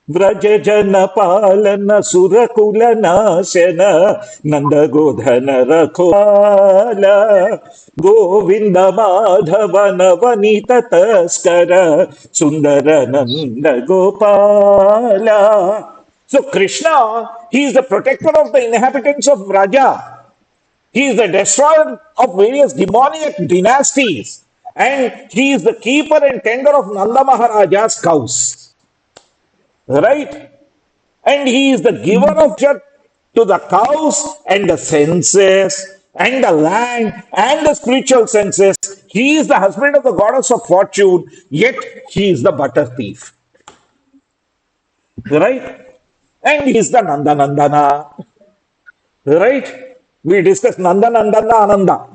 Vrajajana Palana Surakula Nashana Nanda Godhana Rakhala Govinda Madhavana Vanita Taskara Sundara Nanda Gopala. So Krishna, he is the protector of the inhabitants of Vraja. He is the destroyer of various demoniac dynasties. And he is the keeper and tender of Nanda Maharaja's cows. Right? And he is the giver of pleasure to the cows and the senses and the land and the spiritual senses. He is the husband of the goddess of fortune, yet he is the butter thief. Right? And he is the Nanda Nandana. Right? We discussed Nanda Nandana Ananda.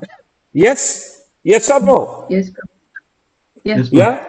Yes? Yes or no? Yes, Prabhuji. Yes. Yes, Prabhuji. Yeah?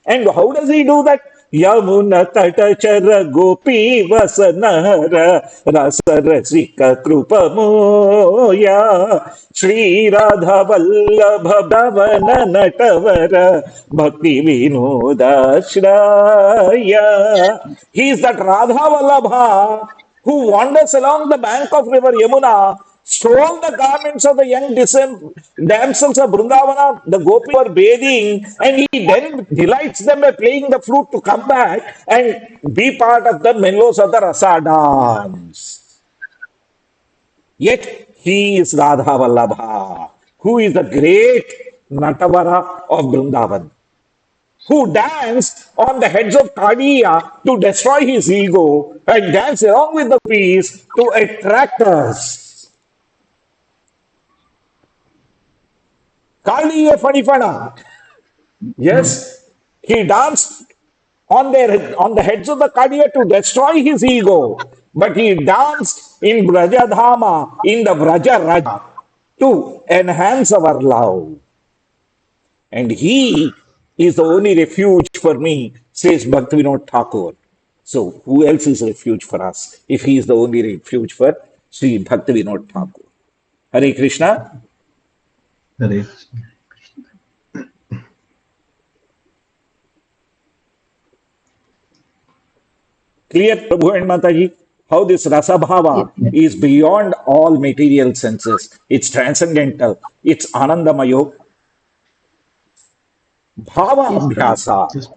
And how does he do that? Yamuna Tatachara Gopi Vasanara Rasa Rasika Krupa Moya Shri Radha Vallabha Bhavana Natavara Bhakti Vinodashraya. He is that Radha Vallabha who wanders along the bank of river Yamuna, stole the garments of the young damsels of Brindavana, the gopi were bathing, and he then delights them by playing the flute to come back and be part of the mellows of the Rasa dance. Yet he is Radha Vallabha, who is the great Natavara of Brindavan. who danced on the heads of Kadiya to destroy his ego and danced along with the gopis to attract us. Kadiya Fanifana. Yes, he danced on the heads of the Kadiya to destroy his ego, but he danced in Brajadhama, in the Braja Raja, to enhance our love. And he is the only refuge for me, says Bhaktivinoda Thakur. So who else is refuge for us if he is the only refuge for Sri Bhaktivinoda Thakur? Hare Krishna. Hare. Clear, Prabhu and Mataji, how this Rasa Bhava is beyond all material senses. It's transcendental. It's Anandamayo. Bhava Abhyasa. Yes.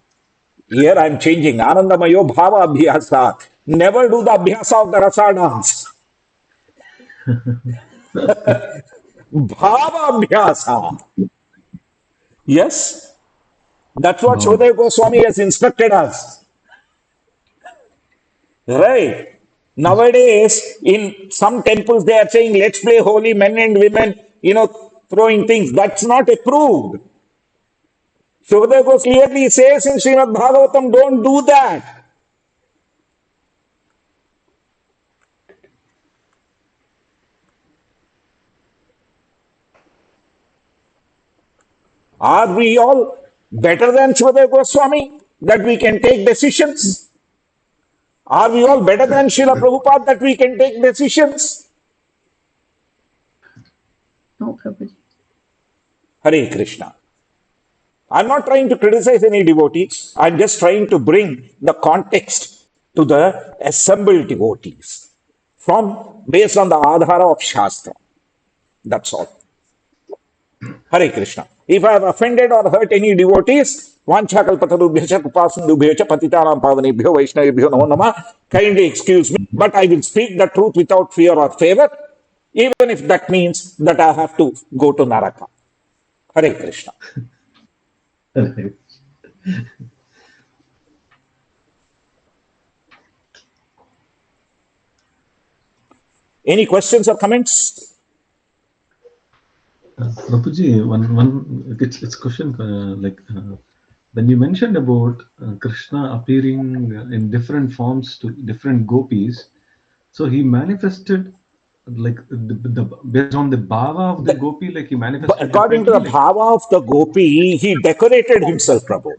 Here I'm changing. Anandamayo Bhava Abhyasa. Never do the Abhyasa of the Rasa dance. Bhava Abhyasa. Yes? That's what Shodaya Goswami has instructed us. Right. Nowadays, in some temples, they are saying, let's play holy men and women, throwing things. That's not approved. Shodaya Goswami clearly says in Srimad Bhagavatam, don't do that. Are we all better than Shodaya Goswami that we can take decisions? Are we all better than Srila Prabhupada that we can take decisions? No, Prabhuji. Hare Krishna. I'm not trying to criticize any devotees. I'm just trying to bring the context to the assembled devotees based on the Adhara of Shastra. That's all. Hare Krishna. If I have offended or hurt any devotees, Vanchakalpatarubhyacha Kupasindubhyacha Patitanam Pavanebhyo Vaishnavibhyo Namo Namah, kindly excuse me, but I will speak the truth without fear or favor, even if that means that I have to go to Naraka. Hare Krishna. Hare. Any questions or comments? Prabhuji, it's question when you mentioned about Krishna appearing in different forms to different gopis, so he manifested based on the bhava of the gopi, like he manifested. According to the bhava of the gopi, he decorated himself, Prabhu.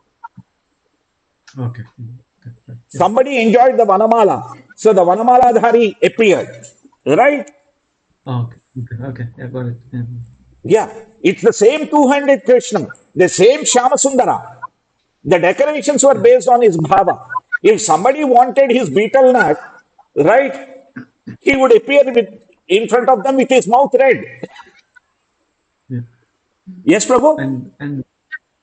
Okay. Somebody enjoyed the Vanamala, so the Vanamaladhari appeared, right? Okay. I got it. Yeah, it's the same two-handed Krishna, the same Shyamasundara. The decorations were based on his bhava. If somebody wanted his beetle nut, right, he would appear in front of them with his mouth red. Yeah. Yes, Prabhu? And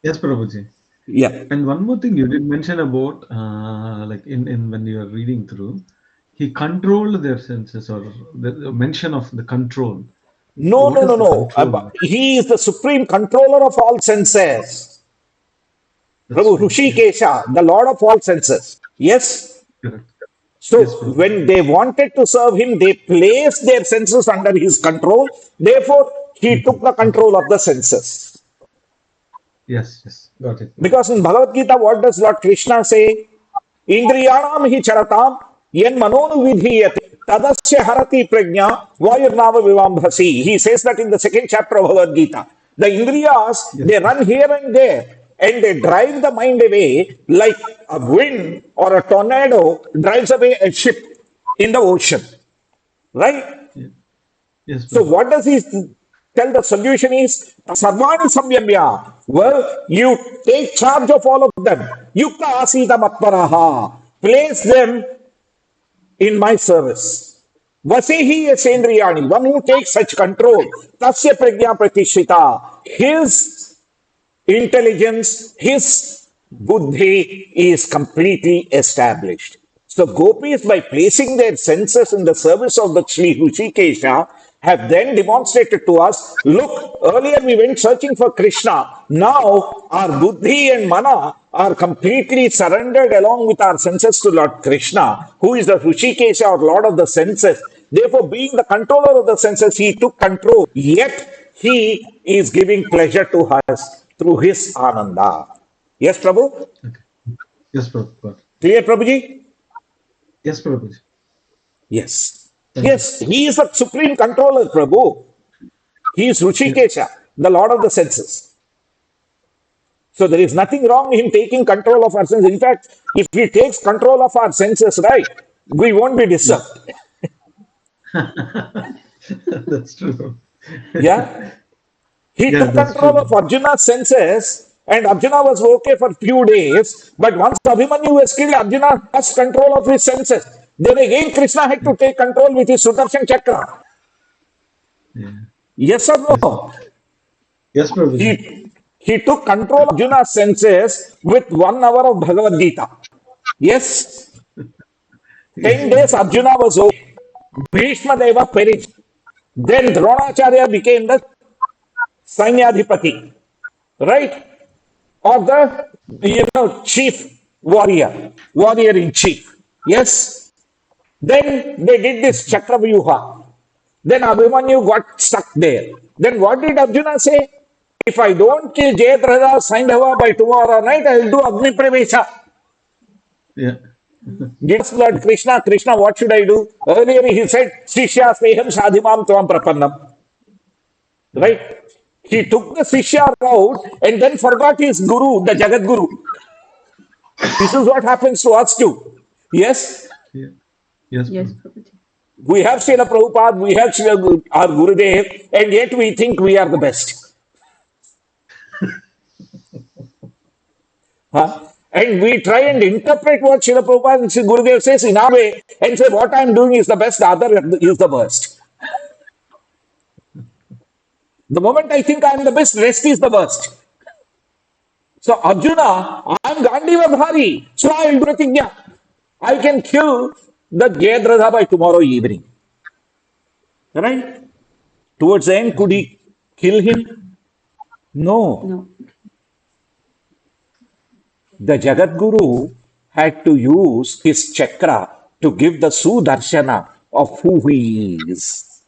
yes, Prabhuji. Yeah. And one more thing you did mention about, in when you are reading through, he controlled their senses, or the mention of the control. No. He is the supreme controller of all senses. Prabhu, Rishikesha, the Lord of all senses. Yes? Correct. So, Yes, Prabhu. when they wanted to serve him, they placed their senses under his control. Therefore, he took the control of the senses. Yes. Got it. Because in Bhagavad Gita, what does Lord Krishna say? Indriyanam hi charatam yen manonu vidhiyate tadasya harati prajna vayurnava vivambhasi. He says that in the second chapter of Bhagavad Gita. The Indriyas, they run here and there and they drive the mind away like a wind or a tornado drives away a ship in the ocean. Right? Yes. So what does he tell? The solution is Sarvani Samyamya. Well, you take charge of all of them. Yukta Asita Matparaha. Place them in my service. Vasihi Yasendriyani. One who takes such control. Tasya Prajna Pratishita. His intelligence, his buddhi is completely established. So gopis, by placing their senses in the service of the Sri Rishikesha, have then demonstrated to us, look, earlier we went searching for Krishna. Now our buddhi and mana are completely surrendered along with our senses to Lord Krishna, who is the Hrishikesha or Lord of the senses. Therefore, being the controller of the senses, he took control, yet he is giving pleasure to us through his ananda. Yes, Prabhu? Okay. Yes, Prabhupada. Clear, Prabhuji? Yes, Prabhupada. Yes. Thank Yes, he is the supreme controller, Prabhu. He is you. Yeah. Hrishikesha, the Lord of the senses. So there is nothing wrong in taking control of our senses. In fact, if he takes control of our senses, right, we won't be Yeah. disturbed. That's true. Yeah? He Yeah, took that's control true. of Arjuna's senses, and Arjuna was okay for few days. But once Abhimanyu was killed, Arjuna lost control of his senses. Then again, Krishna had to take control with his Sudarshan Chakra. Yeah. Yes or Yes. no? Yes, Prabhuji. He took control of Arjuna's senses with 1 hour of Bhagavad Gita. Yes. Yes, 10 days Arjuna was okay. Bhishma Deva perished. Then Dronacharya became the Sainyadhipati, right? Or the, chief warrior in chief. Yes. Then they did this Chakravyuha. Then Abhimanyu got stuck there. Then what did Arjuna say? If I don't kill Jayadratha, Saiндhava by tomorrow night, I will do Agni Pravesha. Yeah. Yes, Lord Krishna, Krishna, what should I do? Earlier he said, Shishya Steham Sadhimam Tvam Prapannam. Right? He took the Shishya route and then forgot his guru, the Jagat Guru. This is what happens to us too. Yes? Yeah. Yes, Yes, Prabhuji. Prabhuji. We have Srila Prabhupada, we have our Gurudev, and yet we think we are the best. Huh? And we try and interpret what Srila Prabhupada and Sri Gurudev says in our way and say, what I'm doing is the best, the other is the worst. The moment I think I'm the best, rest is the worst. So Arjuna, I'm Gandiva Bhari, so I'll do Pratigya. I can kill the Jayadratha by tomorrow evening. Right? Towards the end, could he kill him? No. No. The Jagat Guru had to use his chakra to give the Sudarshana of who he is.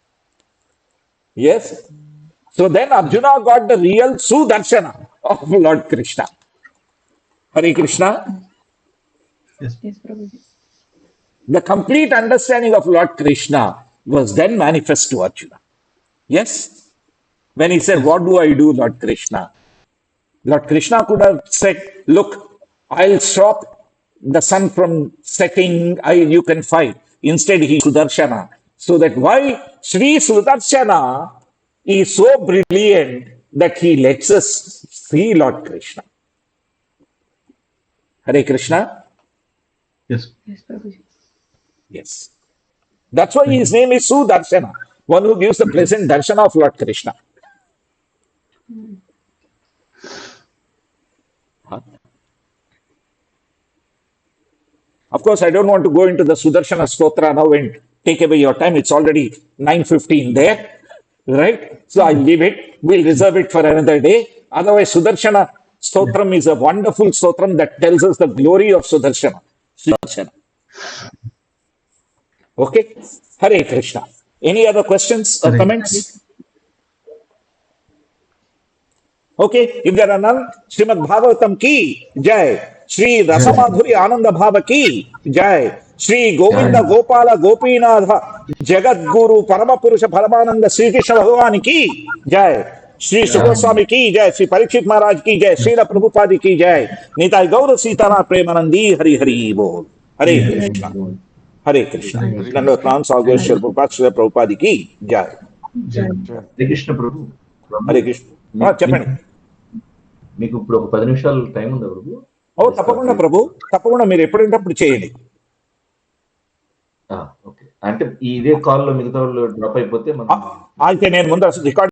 Yes? So then Arjuna got the real Sudarshana of Lord Krishna. Hare Krishna. Yes. Yes, Prabhuji. The complete understanding of Lord Krishna was then manifest to Arjuna. Yes? When he said, what do I do, Lord Krishna? Lord Krishna could have said, look, I'll stop the sun from setting, you can fight. Instead, he Sudarshana. So that why Sri Sudarshana is so brilliant that he lets us see Lord Krishna. Hare Krishna? Yes. Yes, Prabhuji. Yes. That's why his name is Sudarshana, one who gives the pleasant darshana of Lord Krishna. Huh? Of course, I don't want to go into the Sudarshana Stotra now and take away your time. It's already 9:15 there, right? So I'll leave it. We'll reserve it for another day. Otherwise, Sudarshana Stotram is a wonderful stotram that tells us the glory of Sudarshana. Sudarshana. Okay? Hare Krishna. Any other questions or Hare. comments? Okay, if there are none, Srimad Bhagavatam ki jai, Sri Rasa Jai. Madhurya Ananda Bhava ki jai, Sri Govinda Jai. Gopala Gopinatha Jagat Guru Parama Purusha Paramananda Sri Krishna Bhagwan ki jai, Sri Jai. Sukaswami ki jai, Sri Parikshit Maharaj ki jai, Srila Prabhupada ki jai, Nitai Gaura Sitana Premanandi Hari Hari Bol. Hare Hare. Krishna. Hare Hare Krishna. Hare. Hare Nanda Krishna. Pran Salgo Hare Srila Prabhupada ki jai. Jai. Hare Krishna Prabhu Prabhu Hare Krishna. మీ- చెప్పండి. మీకు ఇప్పుడు ఒక 10 నిమిషాలు time ఉందా ప్రభు తప్పకుండా ప్రభు, తప్పకుండా మీరు ఎప్పుడంటే అప్పుడు చేయండి. ఓకే అంటే ఇదే కాల్ లో మిగతా వాళ్ళు డ్రాప్ అయిపోతే మనం అయితే నేను ముందు అసలు రికార్డ్